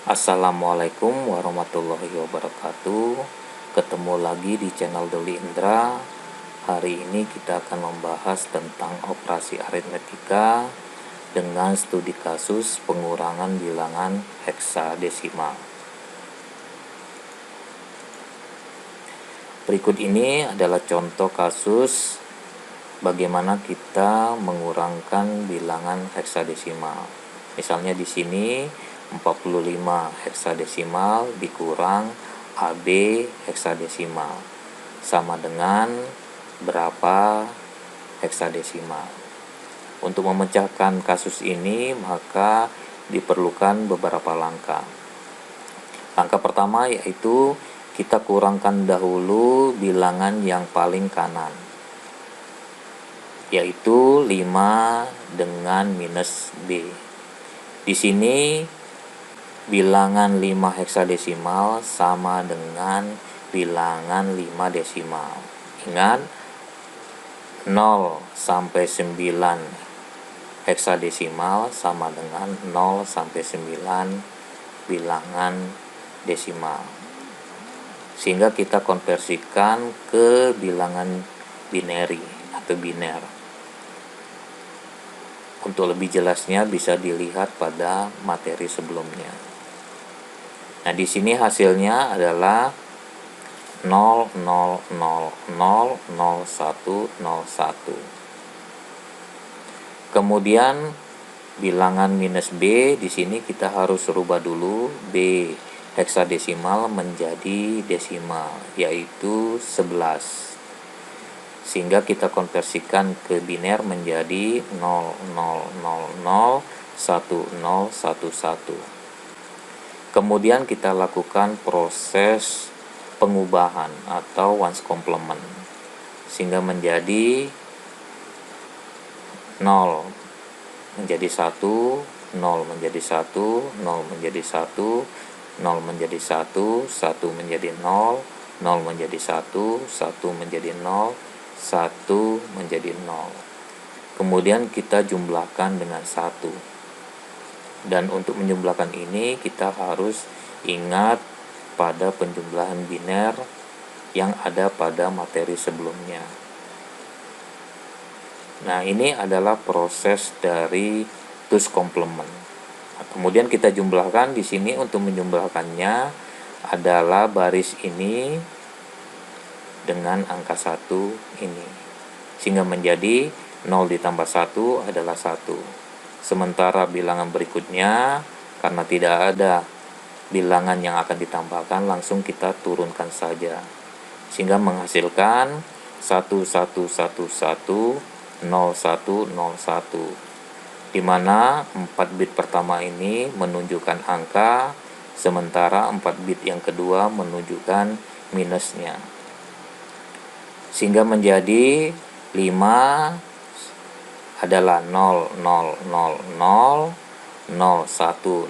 Assalamualaikum warahmatullahi wabarakatuh. Ketemu lagi di channel Doli Indra. Hari ini kita akan membahas tentang operasi aritmetika dengan studi kasus pengurangan bilangan heksadesimal. Berikut ini adalah contoh kasus bagaimana kita mengurangkan bilangan heksadesimal. Misalnya di sini 45 heksadesimal dikurang AB heksadesimal sama dengan berapa heksadesimal. Untuk memecahkan kasus ini maka diperlukan beberapa langkah. Langkah pertama yaitu kita kurangkan dahulu bilangan yang paling kanan, yaitu 5 dengan minus B. Di sini bilangan 5 heksadesimal sama dengan bilangan 5 desimal. Ingat, 0 sampai 9 heksadesimal sama dengan 0 sampai 9 bilangan desimal. Sehingga kita konversikan ke bilangan binary atau biner. Untuk lebih jelasnya bisa dilihat pada materi sebelumnya. Nah, di sini hasilnya adalah 0, 0, 0, 0, 0, 1, 0, 1. Kemudian bilangan minus B di sini kita harus rubah dulu B heksadesimal menjadi desimal, yaitu 11. Sehingga kita konversikan ke biner menjadi 0, 0, 0, 0, 1, 0, 1, 1. Kemudian kita lakukan proses pengubahan atau ones complement sehingga menjadi 0 menjadi 1, 0 menjadi 1, 0 menjadi 1, 0 menjadi 1, 1 menjadi 0, 0 menjadi 1, 1 menjadi 0, 1 menjadi 0. Kemudian kita jumlahkan dengan 1. Dan untuk menjumlahkan ini kita harus ingat pada penjumlahan biner yang ada pada materi sebelumnya. Nah, ini adalah proses dari tus complement. Nah, kemudian kita jumlahkan di sini. Untuk menjumlahkannya adalah baris ini dengan angka 1 ini, sehingga menjadi 0 ditambah 1 adalah 1. Sementara bilangan berikutnya karena tidak ada bilangan yang akan ditambahkan, langsung kita turunkan saja sehingga menghasilkan 1, 1, 1, 1, 0, 1, 0, 1, di mana 4 bit pertama ini menunjukkan angka, sementara 4 bit yang kedua menunjukkan minusnya. Sehingga menjadi 5 adalah 0, 0, 0, 0, 0, 1,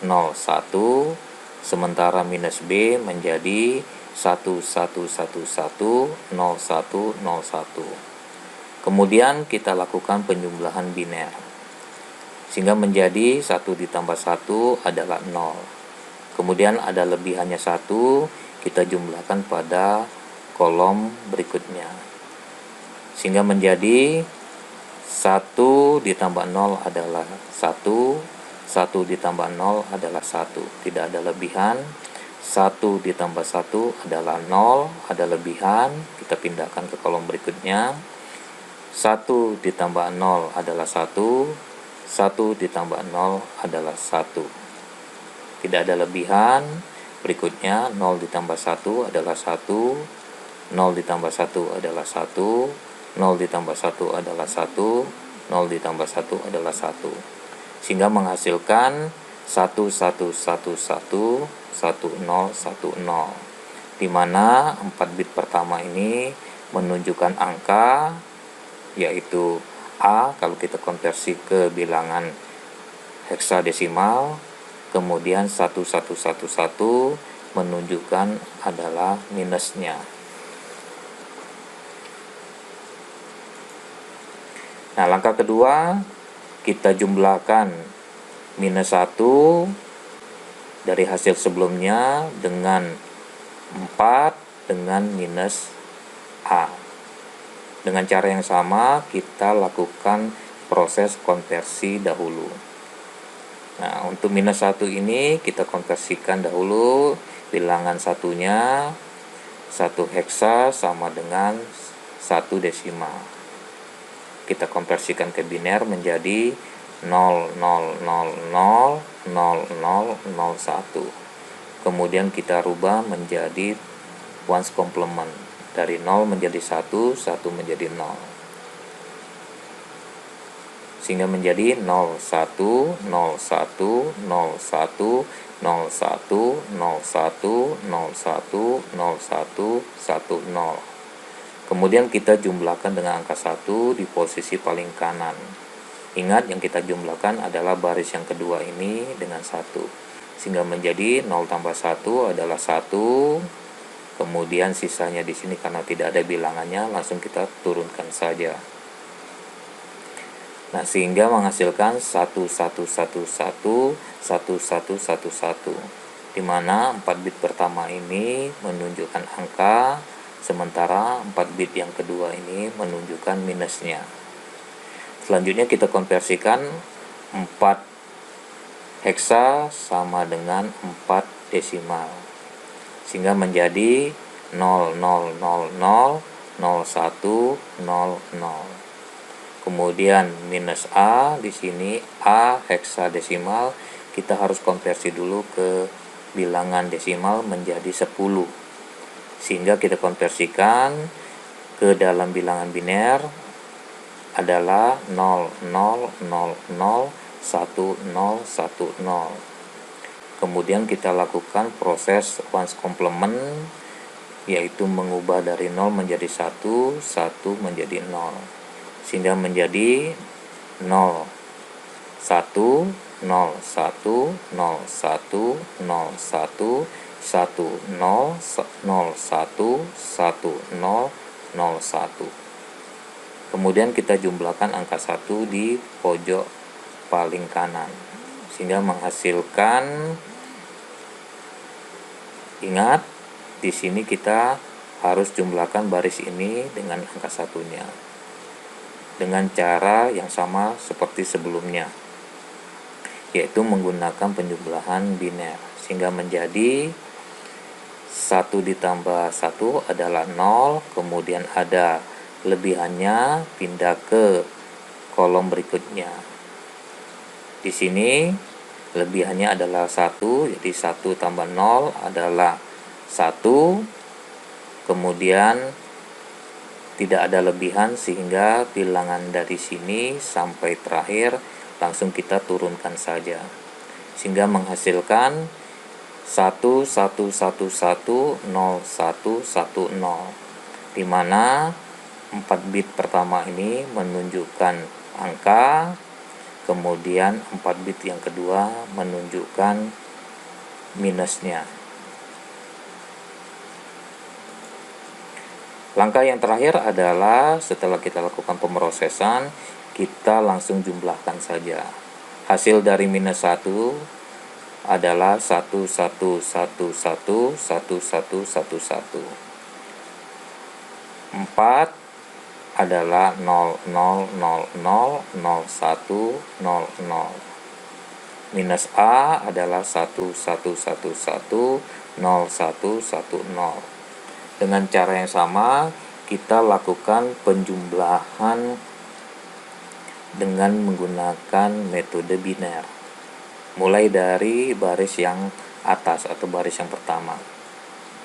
0, 1, sementara minus B menjadi 1, 1, 1, 1, 0, 1, 0, 1. Kemudian kita lakukan penjumlahan biner sehingga menjadi 1 ditambah 1 adalah 0. Kemudian ada lebihannya 1, kita jumlahkan pada kolom berikutnya sehingga menjadi 1 ditambah 0 adalah 1, 1 ditambah 0 adalah 1, tidak ada lebihan. 1 ditambah 1 adalah 0, ada lebihan, kita pindahkan ke kolom berikutnya. 1 ditambah 0 adalah 1, 1 ditambah 0 adalah 1, tidak ada lebihan. Berikutnya 0 ditambah 1 adalah 1, 0 ditambah 1 adalah 1, 0 ditambah 1 adalah 1, 0 ditambah 1 adalah 1, sehingga menghasilkan 1, 1, 1, 1, 1, 0, 1, 0, di mana 4 bit pertama ini menunjukkan angka, yaitu A kalau kita konversi ke bilangan heksadesimal, kemudian 1, 1, 1, 1 menunjukkan adalah minusnya. Nah, langkah kedua kita jumlahkan minus 1 dari hasil sebelumnya dengan 4 dengan minus A. Dengan cara yang sama kita lakukan proses konversi dahulu. Nah, untuk minus 1 ini kita konversikan dahulu bilangan satunya. 1 heksa sama dengan 1 desimal. Kita konversikan ke biner menjadi 0,000,00,01. Kemudian kita rubah menjadi ones complement. Dari 0 menjadi 1, 1 menjadi 0. Sehingga menjadi 01, 01, 01, 01, 01, 01, 01, 10. Kemudian kita jumlahkan dengan angka 1 di posisi paling kanan. Ingat, yang kita jumlahkan adalah baris yang kedua ini dengan 1. Sehingga menjadi 0 tambah 1 adalah 1. Kemudian sisanya di sini karena tidak ada bilangannya, langsung kita turunkan saja. Nah, sehingga menghasilkan 1111 1111, di mana 4 bit pertama ini menunjukkan angka, sementara 4 bit yang kedua ini menunjukkan minusnya. Selanjutnya kita konversikan 4 heksa sama dengan 4 desimal. Sehingga menjadi 0,000,0100. Kemudian minus A di sini, A heksadesimal, kita harus konversi dulu ke bilangan desimal menjadi 10. Sehingga kita konversikan ke dalam bilangan biner adalah 0,000,1010. Kemudian kita lakukan proses ones complement, yaitu mengubah dari 0 menjadi 1, 1 menjadi 0. Sehingga menjadi 0, 1, 0, 1, 0, 1, 0, 1, 1, 0, 0, 1, 1, 0, 0, 1. Kemudian kita jumlahkan angka 1 di pojok paling kanan. Sehingga menghasilkan, ingat, di sini kita harus jumlahkan baris ini dengan angka satunya dengan cara yang sama seperti sebelumnya, yaitu menggunakan penjumlahan biner. Sehingga menjadi 1 ditambah 1 adalah 0, kemudian ada lebihannya, pindah ke kolom berikutnya. Di sini lebihannya adalah 1, jadi 1 tambah 0 adalah 1. Kemudian tidak ada lebihan, sehingga bilangan dari sini sampai terakhir langsung kita turunkan saja. Sehingga menghasilkan 11110110, di mana 4 bit pertama ini menunjukkan angka, kemudian 4 bit yang kedua menunjukkan minusnya. Langkah yang terakhir adalah setelah kita lakukan pemrosesan, kita langsung jumlahkan saja. Hasil dari minus 1 adalah 11111111. 4 adalah 0,000,0100. Minus A adalah 11110110. Dengan cara yang sama kita lakukan penjumlahan dengan menggunakan metode biner, mulai dari baris yang atas atau baris yang pertama,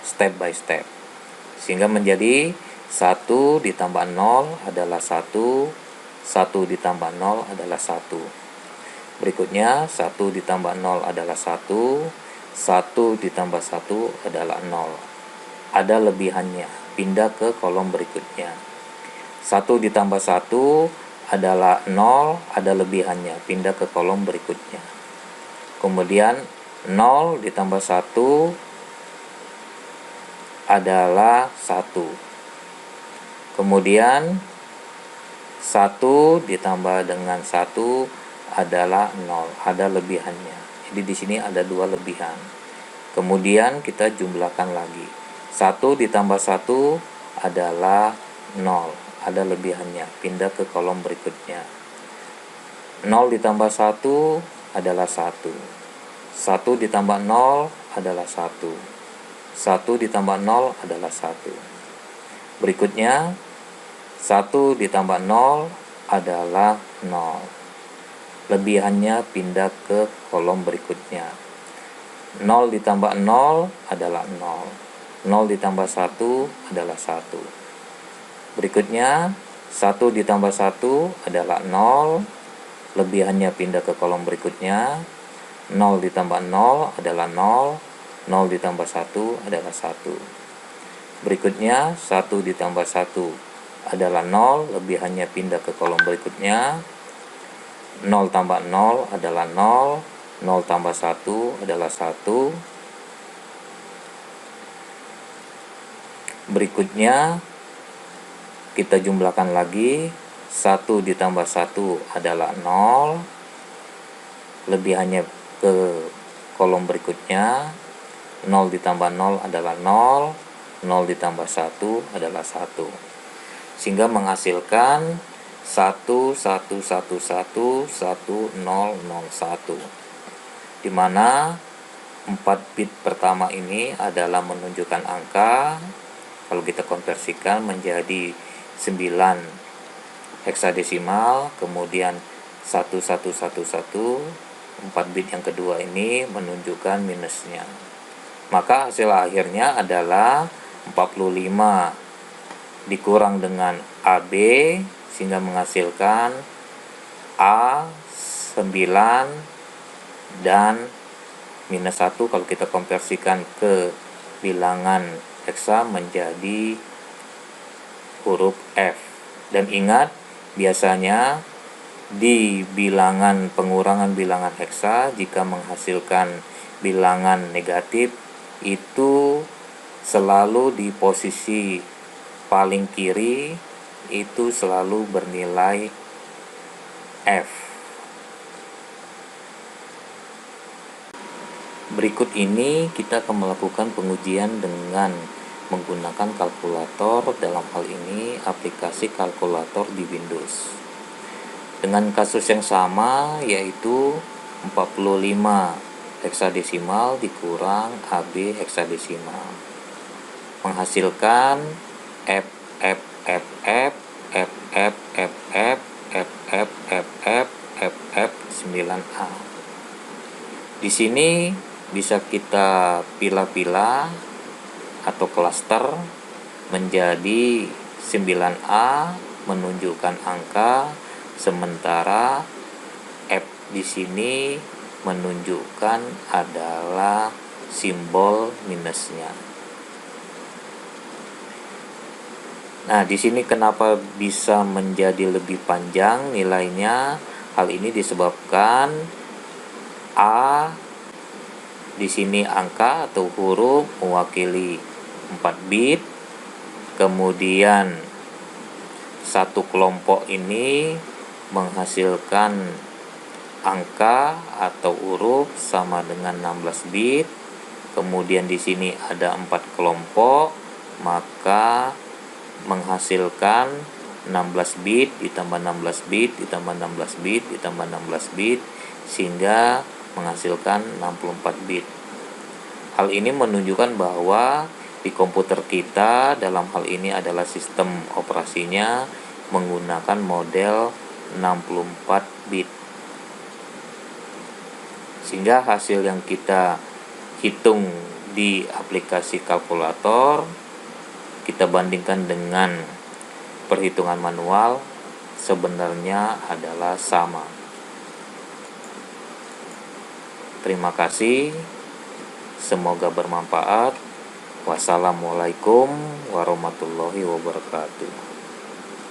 step by step, sehingga menjadi 1 ditambah 0 adalah 1, 1 ditambah 0 adalah 1. Berikutnya 1 ditambah 0 adalah 1, 1 ditambah 1 adalah 0. Ada lebihannya, pindah ke kolom berikutnya. 1 ditambah 1 adalah 0, ada lebihannya, pindah ke kolom berikutnya. Kemudian 0 ditambah 1 adalah 1. Kemudian 1 ditambah dengan 1 adalah 0, ada lebihannya, Jadi di sini ada 2 lebihan. Kemudian kita jumlahkan lagi. 1 ditambah 1 adalah 0. Ada lebihannya. Pindah ke kolom berikutnya. 0 ditambah 1 adalah 1. 1 ditambah 0 adalah 1. 1 ditambah 0 adalah 1. Berikutnya 1 ditambah 0 adalah 0. Lebihannya pindah ke kolom berikutnya. 0 ditambah 0 adalah 0. 0 ditambah 1 adalah 1. Berikutnya 1 ditambah 1 adalah 0. Lebihannya pindah ke kolom berikutnya. 0 ditambah 0 adalah 0. 0 ditambah 1 adalah 1. Berikutnya 1 ditambah 1 adalah 0, lebihannya pindah ke kolom berikutnya. 0 tambah 0 adalah 0, 0 tambah 1 adalah 1. Berikutnya kita jumlahkan lagi. 1 ditambah 1 adalah 0, lebihannya ke kolom berikutnya. 0 ditambah 0 adalah 0, 0 ditambah 1 adalah 1. Sehingga menghasilkan 11111001, di mana 4 bit pertama ini adalah menunjukkan angka. Kalau kita konversikan menjadi 9 heksadesimal, kemudian 1111, 4 bit yang kedua ini menunjukkan minusnya. Maka hasil akhirnya adalah 45 dikurang dengan AB, sehingga menghasilkan A9 dan minus 1. Kalau kita konversikan ke bilangan heksa menjadi huruf F. Dan ingat, biasanya di bilangan pengurangan bilangan heksa, jika menghasilkan bilangan negatif, itu selalu di posisi paling kiri, itu selalu bernilai F. Berikut ini kita akan melakukan pengujian dengan menggunakan kalkulator, dalam hal ini aplikasi kalkulator di Windows. Dengan kasus yang sama, yaitu 45 heksadesimal dikurang AB heksadesimal, menghasilkan F F F F F F F F F F F F F F 9A. Di sini bisa kita pilah-pilah atau klaster menjadi 9A menunjukkan angka, sementara F di sini menunjukkan adalah simbol minusnya. Nah, di sini kenapa bisa menjadi lebih panjang nilainya? Hal ini disebabkan A di sini angka atau huruf mewakili 4 bit. Kemudian satu kelompok ini menghasilkan angka atau huruf sama dengan 16 bit. Kemudian di sini ada 4 kelompok, maka menghasilkan 16 bit ditambah 16 bit ditambah 16 bit ditambah 16 bit, sehingga menghasilkan 64 bit. Hal ini menunjukkan bahwa di komputer kita dalam hal ini adalah sistem operasinya menggunakan model 64 bit. Sehingga hasil yang kita hitung di aplikasi kalkulator, kita bandingkan dengan perhitungan manual, sebenarnya adalah sama. Terima kasih, semoga bermanfaat. Wassalamualaikum warahmatullahi wabarakatuh.